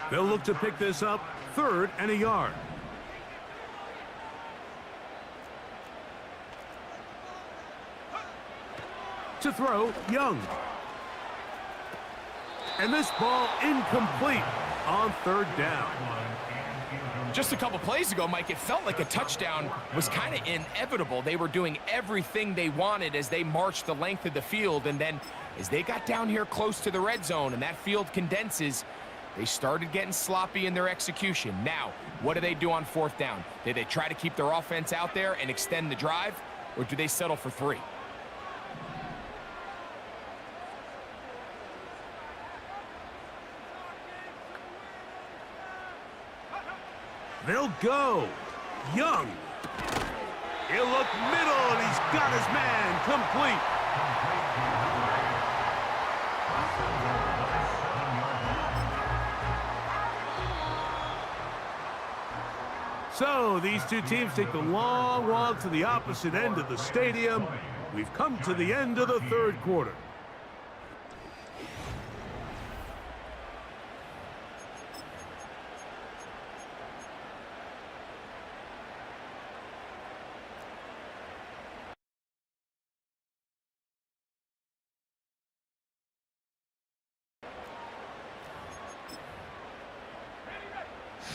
They'll look to pick this up, 3rd and a yard. To throw, Young. And this ball incomplete on 3rd down. Just a couple plays ago, Mike, it felt like a touchdown was kind of inevitable. They were doing everything they wanted as they marched the length of the field, and then as they got down here close to the red zone and that field condenses, they started getting sloppy in their execution. Now, what do they do on 4th down? Do they try to keep their offense out there and extend the drive, or do they settle for 3? They'll go. Young. He'll look middle, and he's got his man complete. So these two teams take the long walk to the opposite end of the stadium. We've come to the end of the 3rd quarter.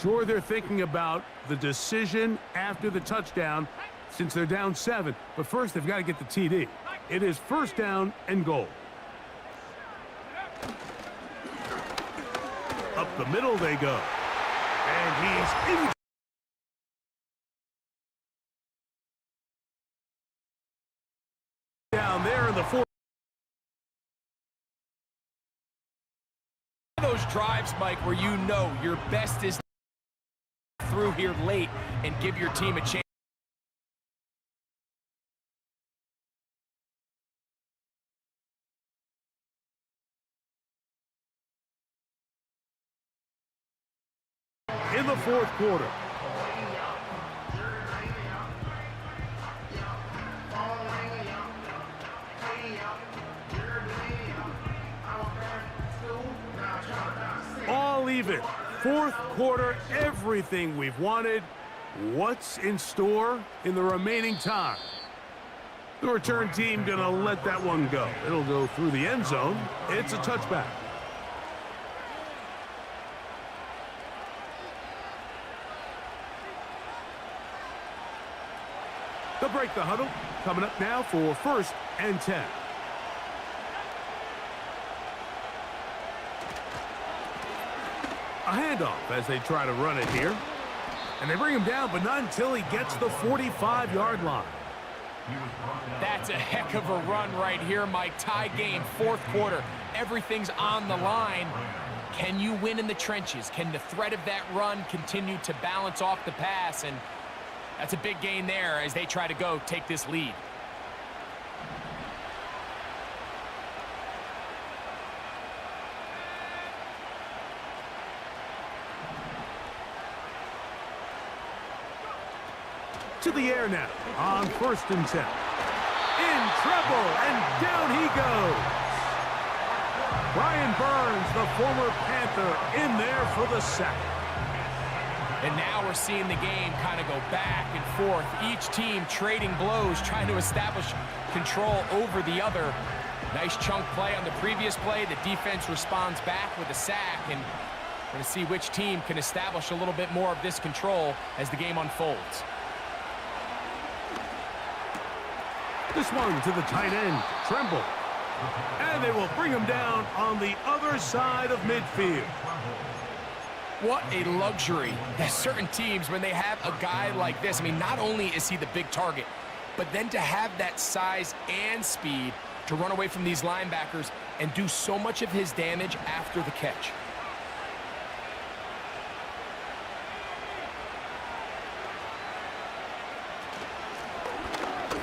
Sure, they're thinking about the decision after the touchdown since they're down 7. But first, they've got to get the TD. It is 1st down and goal. Up the middle they go. And he's in. Down there in the 4th. Those drives, Mike, where you know your best is through here late and give your team a chance. In the 4th quarter. All even. 4th quarter, everything we've wanted. What's in store in the remaining time? The return team gonna let that one go. It'll go through the end zone. It's a touchback. They'll break the huddle. Coming up now for 1st and 10. A handoff as they try to run it here. And they bring him down, but not until he gets the 45-yard line. That's a heck of a run right here, Mike. Tie game, 4th quarter. Everything's on the line. Can you win in the trenches? Can the threat of that run continue to balance off the pass? And that's a big gain there as they try to go take this lead. To the air now on 1st and 10. In trouble, and down he goes. Brian Burns, the former Panther, in there for the sack. And now we're seeing the game kind of go back and forth. Each team trading blows, trying to establish control over the other. Nice chunk play on the previous play. The defense responds back with a sack, and we're going to see which team can establish a little bit more of this control as the game unfolds. This one to the tight end, Tremble. And they will bring him down on the other side of midfield. What a luxury. There's certain teams, when they have a guy like this, I mean, not only is he the big target, but then to have that size and speed to run away from these linebackers and do so much of his damage after the catch.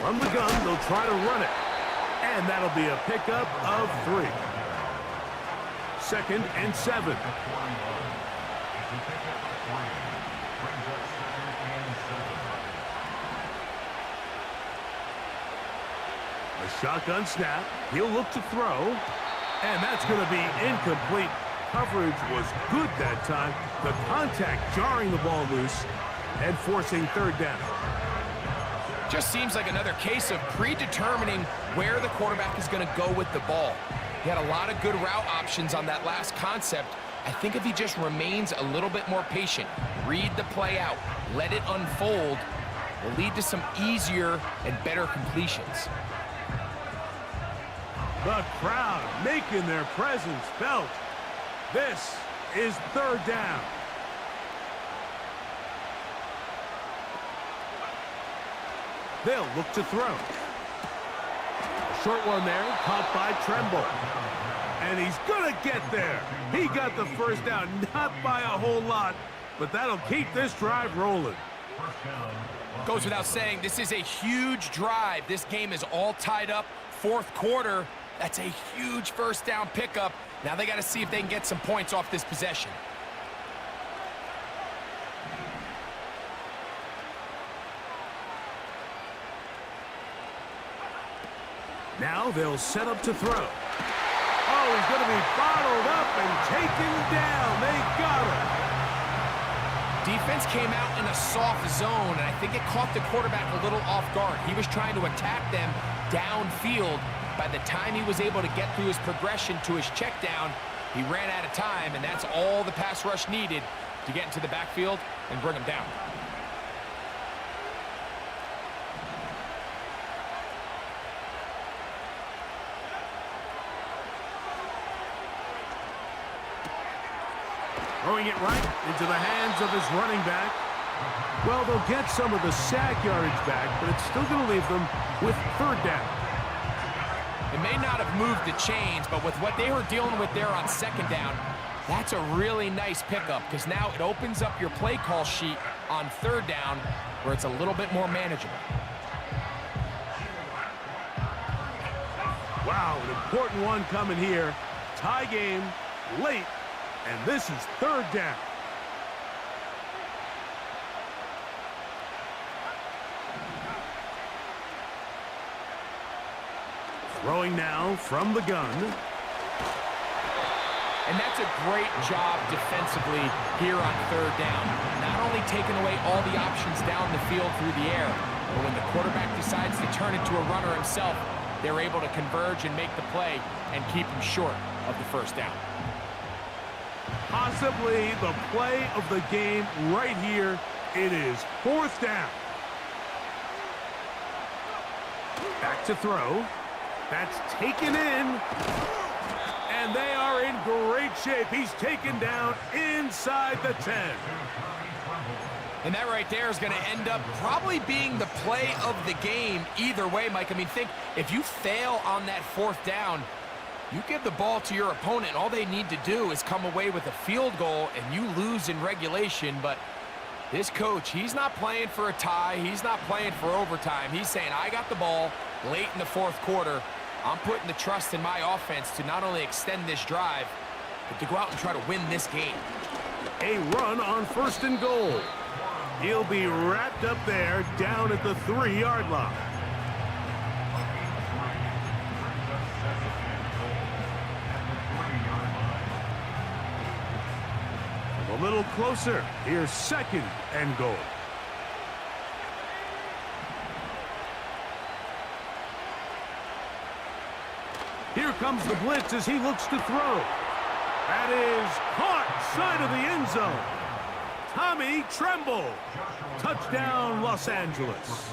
From the gun, they'll try to run it. And that'll be a pickup of 3. 2nd and 7. A shotgun snap. He'll look to throw. And that's going to be incomplete. Coverage was good that time. The contact jarring the ball loose and forcing 3rd down. Just seems like another case of predetermining where the quarterback is going to go with the ball. He had a lot of good route options on that last concept. I think if he just remains a little bit more patient, read the play out, let it unfold, will lead to some easier and better completions. The crowd making their presence felt. This is 3rd down. They'll look to throw. A short one there, caught by Tremble. And he's going to get there. He got the 1st down, not by a whole lot, but that'll keep this drive rolling. Goes without saying, this is a huge drive. This game is all tied up. 4th quarter, that's a huge 1st down pickup. Now they got to see if they can get some points off this possession. Now they'll set up to throw. Oh, he's going to be bottled up and taken down. They got him. Defense came out in a soft zone, and I think it caught the quarterback a little off guard. He was trying to attack them downfield. By the time he was able to get through his progression to his check down, he ran out of time, and that's all the pass rush needed to get into the backfield and bring him down. Throwing it right into the hands of his running back. Well, they'll get some of the sack yardage back, but it's still going to leave them with 3rd down. It may not have moved the chains, but with what they were dealing with there on 2nd down, that's a really nice pickup because now it opens up your play call sheet on 3rd down where it's a little bit more manageable. Wow, an important one coming here. Tie game, late, and this is 3rd down. Throwing now from the gun. And that's a great job defensively here on 3rd down. Not only taking away all the options down the field through the air, but when the quarterback decides to turn into a runner himself, they're able to converge and make the play and keep him short of the 1st down. Possibly the play of the game right here. It is 4th down. Back to throw. That's taken in. And they are in great shape. He's taken down inside the 10. And that right there is going to end up probably being the play of the game either way, Mike. I mean, think if you fail on that 4th down, you give the ball to your opponent, and all they need to do is come away with a field goal, and you lose in regulation. But this coach, he's not playing for a tie. He's not playing for overtime. He's saying, I got the ball late in the 4th quarter. I'm putting the trust in my offense to not only extend this drive, but to go out and try to win this game. A run on 1st and goal. He'll be wrapped up there down at the 3-yard line. A little closer. Here's 2nd and goal. Here comes the blitz as he looks to throw. That is caught side of the end zone. Tommy Tremble. Touchdown, Los Angeles.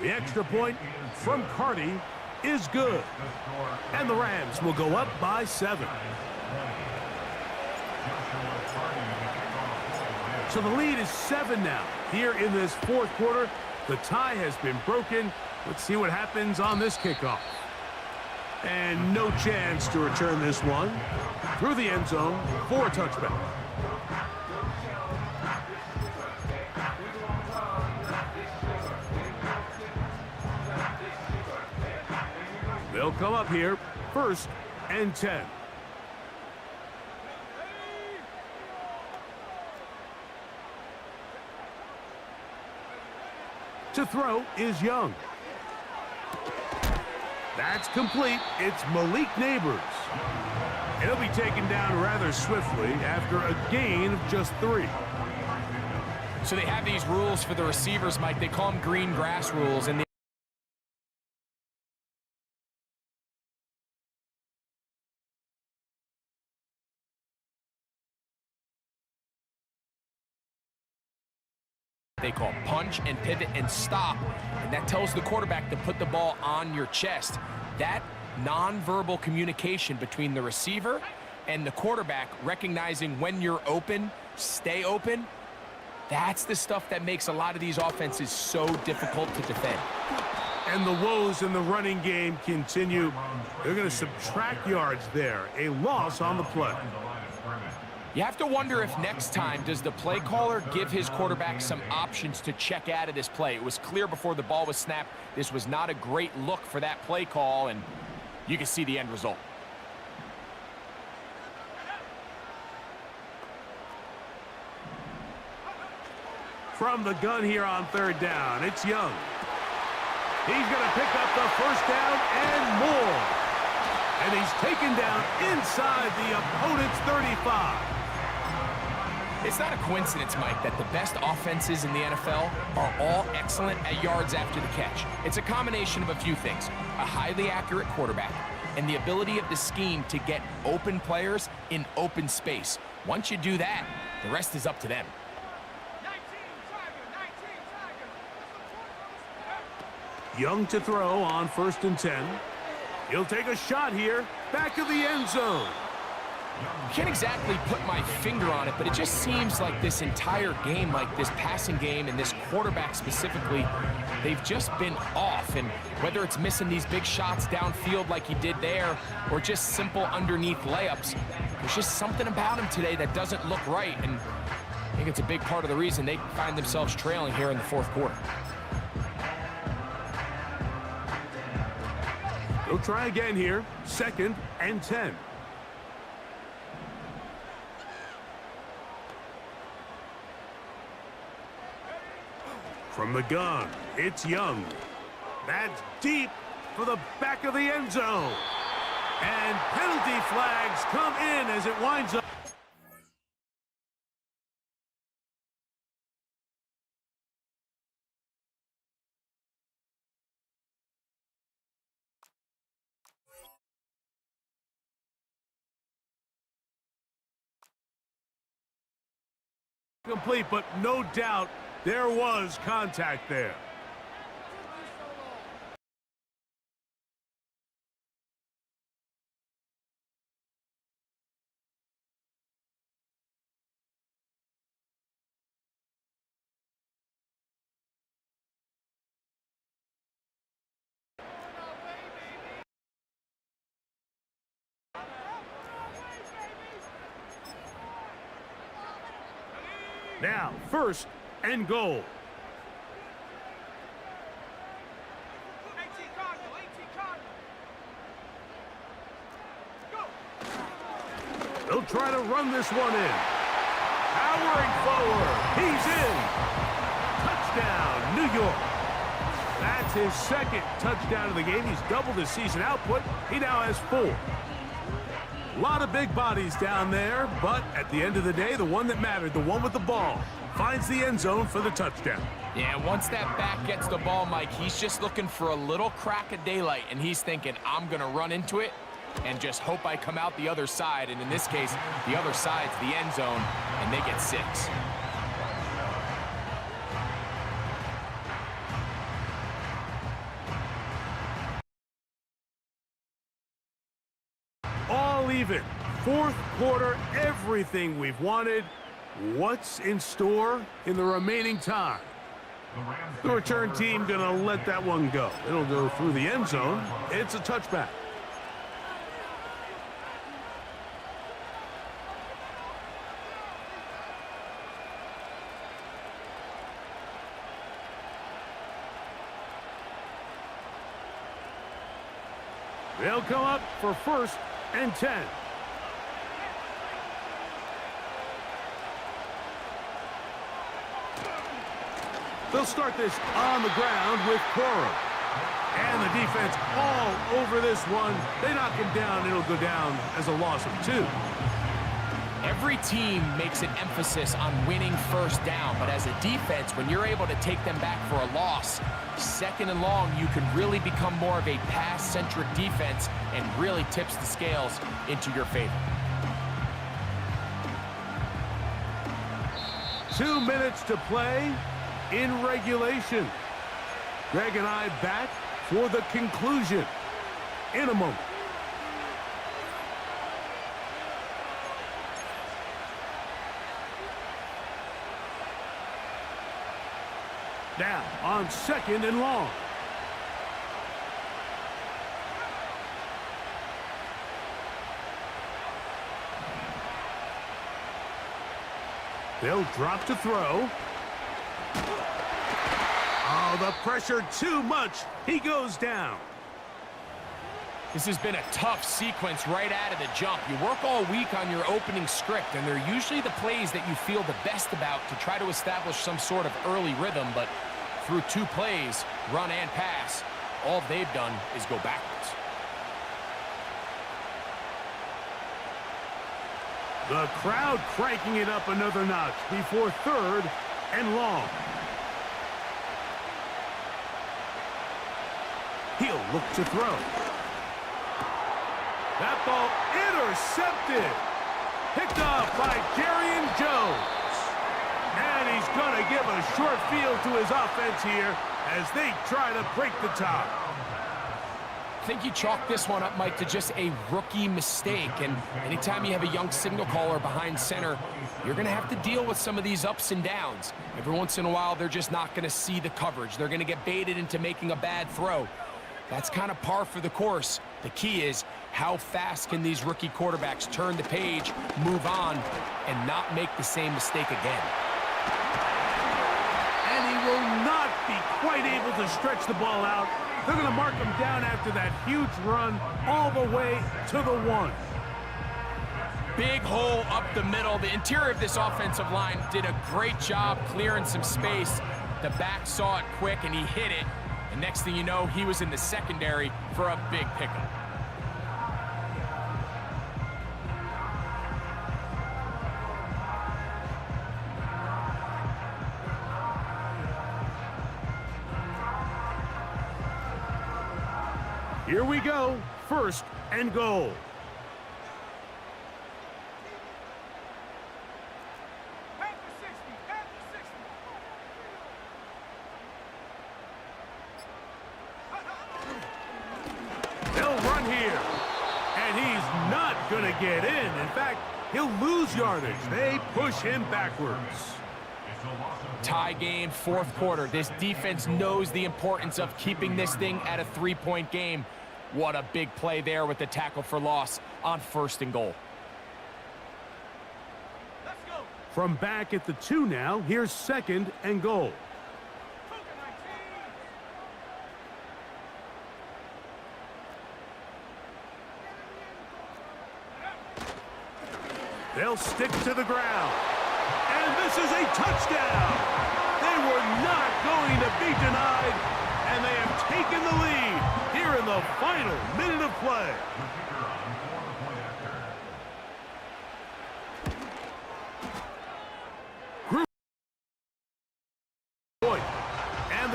The extra point from Carty is good. And the Rams will go up by 7. So the lead is 7 now. Here in this fourth quarter, the tie has been broken. Let's see what happens on this kickoff. And no chance to return this one. Through the end zone for a touchback. They'll come up here, 1st and 10. To throw is Young. That's complete. It's Malik Neighbors. He'll be taken down rather swiftly after a gain of just 3. So they have these rules for the receivers, Mike. They call them green grass rules, and they call punch and pivot and stop, and that tells the quarterback to put the ball on your chest. That nonverbal communication between the receiver and the quarterback, recognizing when you're open, stay open, that's the stuff that makes a lot of these offenses so difficult to defend. And the woes in the running game continue. They're going to subtract yards there. A loss on the play. You have to wonder if next time, does the play caller give his quarterback some options to check out of this play? It was clear before the ball was snapped, this was not a great look for that play call, and you can see the end result. From the gun here on 3rd down, it's Young. He's going to pick up the 1st down and more. And he's taken down inside the opponent's 35. It's not a coincidence, Mike, that the best offenses in the NFL are all excellent at yards after the catch. It's a combination of a few things: a highly accurate quarterback and the ability of the scheme to get open players in open space. Once you do that, the rest is up to them. Young to throw on 1st and 10. He'll take a shot here, back of the end zone. I can't exactly put my finger on it, but it just seems like this entire game, like this passing game and this quarterback specifically, they've just been off. And whether it's missing these big shots downfield like he did there or just simple underneath layups, there's just something about him today that doesn't look right. And I think it's a big part of the reason they find themselves trailing here in the 4th quarter. They'll try again here, 2nd and 10. From the gun, it's Young. That's deep for the back of the end zone. And penalty flags come in as it winds up. Complete, but no doubt there was contact there. Now, 1st and goal. They'll try to run this one in. Powering forward. He's in. Touchdown, New York. That's his 2nd touchdown of the game. He's doubled his season output. He now has 4. A lot of big bodies down there, but at the end of the day, the one that mattered, the one with the ball, finds the end zone for the touchdown. Yeah, once that back gets the ball, Mike, he's just looking for a little crack of daylight, and he's thinking, I'm going to run into it and just hope I come out the other side. And in this case, the other side's the end zone, and they get 6. All even. Fourth quarter, everything we've wanted. What's in store in the remaining time? The return team gonna let that one go. It'll go through the end zone. It's a touchback. They'll come up for 1st and 10. They'll start this on the ground with Cora. And the defense all over this one. They knock him down. It'll go down as a loss of 2. Every team makes an emphasis on winning first down, but as a defense, when you're able to take them back for a loss, 2nd and long, you can really become more of a pass-centric defense and really tips the scales into your favor. 2 minutes to play in regulation. Greg and I back for the conclusion in a moment. Now on 2nd and long. They'll drop to throw. Oh, the pressure too much. He goes down. This has been a tough sequence right out of the jump. You work all week on your opening script, and they're usually the plays that you feel the best about to try to establish some sort of early rhythm, but through 2 plays, run and pass, all they've done is go backwards. The crowd cranking it up another notch before 3rd and long. He'll look to throw. That ball intercepted. Picked off by Jerry Jones. And he's going to give a short field to his offense here as they try to break the tie. I think you chalk this one up, Mike, to just a rookie mistake. And anytime you have a young signal caller behind center, you're going to have to deal with some of these ups and downs. Every once in a while, they're just not going to see the coverage. They're going to get baited into making a bad throw. That's kind of par for the course. The key is how fast can these rookie quarterbacks turn the page, move on, and not make the same mistake again. And he will not be quite able to stretch the ball out. They're going to mark him down after that huge run all the way to the 1. Big hole up the middle. The interior of this offensive line did a great job clearing some space. The back saw it quick, and he hit it. And next thing you know, he was in the secondary for a big pickup. Here we go. 1st and goal. They'll run here. And he's not going to get in. In fact, he'll lose yardage. They push him backwards. Tie game, 4th quarter. This defense knows the importance of keeping this thing at a 3-point game. What a big play there with the tackle for loss on 1st and goal. Let's go. From back at the 2 now, here's 2nd and goal. They'll stick to the ground. And this is a touchdown. They were not going to be denied, and they have taken the lead here in the final minute of play.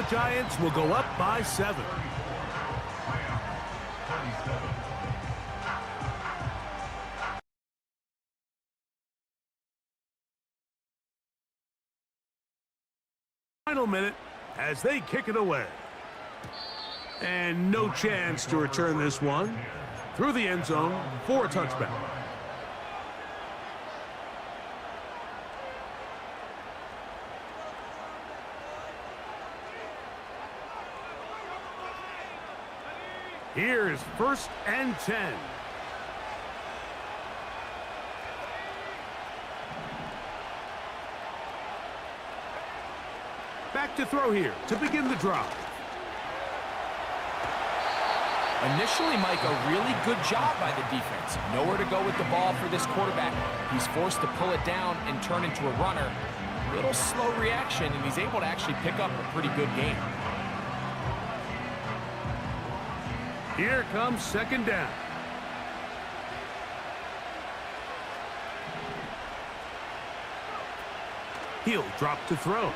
Giants will go up by 7. Final minute as they kick it away. And no chance to return this one through the end zone for a touchback. Here's 1st and 10. Back to throw here to begin the drive. Initially, Mike, a really good job by the defense. Nowhere to go with the ball for this quarterback. He's forced to pull it down and turn into a runner. Little slow reaction, and he's able to actually pick up a pretty good game. Here comes 2nd down. He'll drop to throw.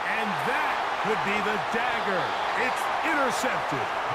And that would be the dagger. It's intercepted.